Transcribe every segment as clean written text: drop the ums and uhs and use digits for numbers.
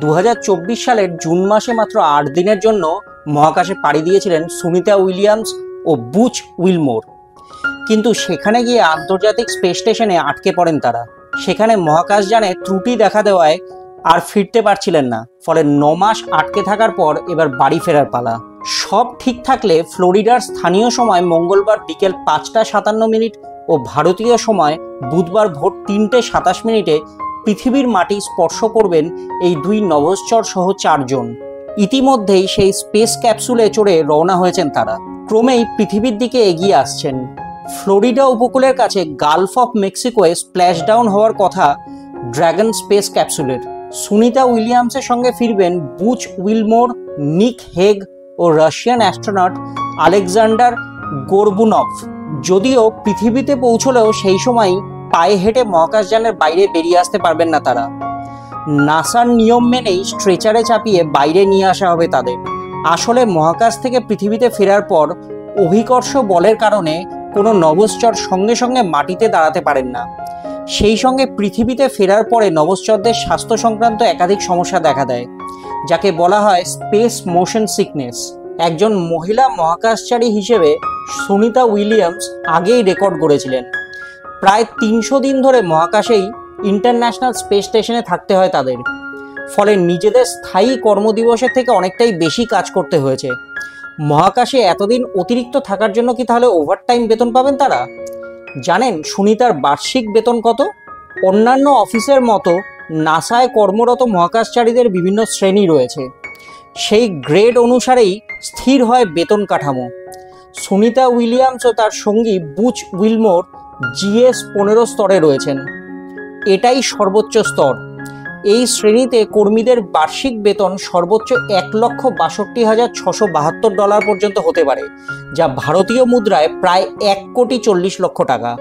2024 সালের জুন মাসে মাত্র 8 দিনের জন্য মহাকাশে পাড়ি দিয়েছিলেন সুনিতা উইলিয়ামস ও বুচ উইলমোর। কিন্তু সেখানে গিয়ে আন্তর্জাতিক স্পেস স্টেশনে আটকে পড়েন তারা। সেখানে মহাকাশযানে ত্রুটি দেখা দেওয়ায় আর ফিরতে পারছিলেন না। ফলে 9 মাস আটকে থাকার পর এবার বাড়ি ফেরার পালা। সব ঠিক থাকলে ফ্লোরিডার স্থানীয় সময় মঙ্গলবার বিকেল 5:57 ও ভারতীয় সময় বুধবার ভোর 3:27 পৃথিবীর মাটি স্পর্শ করবেন এই দুই নভোশ্চর সহ 4 জন। ইতিমধ্যেই সেই স্পেস ক্যাপসুলে চড়ে রওনা হয়েছেন তারা। ক্রমেই পৃথিবীর দিকে এগিয়ে আসছেন। ফ্লোরিডা উপকূলের কাছে গালফ অফ মেক্সিকোয় স্প্ল্যাশ ডাউন হওয়ার কথা ড্রাগন স্পেস ক্যাপসুলের। সুনিতা উইলিয়ামসের সঙ্গে ফিরবেন বুচ উইলমোর, নিক হেগ ও রাশিয়ান অ্যাস্ট্রোনট আলেকজান্ডার গোরবুনভ। যদিও পৃথিবীতে পৌঁছলেও সেই সময় পায়ে হেঁটে মহাকাশযানের বাইরে বেরিয়ে আসতে পারবেন না তারা। নাসার নিয়ম মেনেই স্ট্রেচারে চাপিয়ে বাইরে নিয়ে আসা হবে তাদের। আসলে মহাকাশ থেকে পৃথিবীতে ফেরার পর অভিকর্ষ বলের কারণে কোনো নভোশ্চর সঙ্গে সঙ্গে মাটিতে দাঁড়াতে পারেন না। সেই সঙ্গে পৃথিবীতে ফেরার পরে নভোশ্চরদের স্বাস্থ্য সংক্রান্ত একাধিক সমস্যা দেখা দেয়, যাকে বলা হয় স্পেস মোশন সিকনেস। একজন মহিলা মহাকাশচারী হিসেবে সুনিতা উইলিয়ামস আগেই রেকর্ড গড়েছিলেন। প্রায় 300 দিন ধরে মহাকাশেই ইন্টারন্যাশনাল স্পেস স্টেশনে থাকতে হয় তাদের। ফলে নিজেদের স্থায়ী কর্মদিবসের থেকে অনেকটাই বেশি কাজ করতে হয়েছে। মহাকাশে এতদিন অতিরিক্ত থাকার জন্য কি তাহলে ওভারটাইম বেতন পাবেন তারা? জানেন সুনিতার বার্ষিক বেতন কত? অন্যান্য অফিসের মতো নাসায় কর্মরত মহাকাশচারীদের বিভিন্ন শ্রেণী রয়েছে। সেই গ্রেড অনুসারেই স্থির হয় বেতন কাঠামো। সুনিতা উইলিয়ামস ও তার সঙ্গী বুচ উইলমোর GS 15 স্তরে রয়েছেন। এটাই সর্বোচ্চ স্তর। এই শ্রেণীতে কর্মীদের বার্ষিক বেতন সর্বোচ্চ $1,62,672 পর্যন্ত হতে পারে, যা ভারতীয় মুদ্রায় প্রায় 1,40,00,000 টাকা।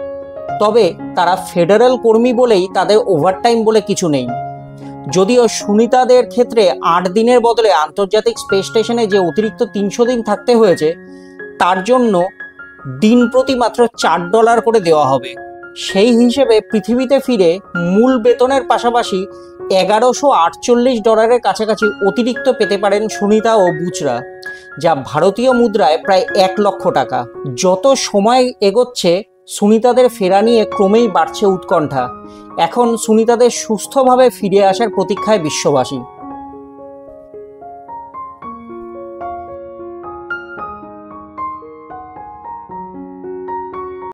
তবে তারা ফেডারেল কর্মী বলেই তাদের ওভারটাইম বলে কিছু নেই। যদিও সুনিতাদের ক্ষেত্রে 8 দিনের বদলে আন্তর্জাতিক স্পেস স্টেশনে যে অতিরিক্ত 300 দিন থাকতে হয়েছে, তার জন্য দিন প্রতি মাত্র $4 করে দেওয়া হবে। সেই হিসেবে পৃথিবীতে ফিরে মূল বেতনের পাশাপাশি $1,148 কাছাকাছি অতিরিক্ত পেতে পারেন সুনিতা ও বুচরা, যা ভারতীয় মুদ্রায় প্রায় 1,00,000 টাকা। যত সময় এগোচ্ছে সুনিতাদের ফেরা নিয়ে ক্রমেই বাড়ছে উৎকণ্ঠা। এখন সুনিতাদের সুস্থভাবে ফিরে আসার প্রতীক্ষায় বিশ্ববাসী।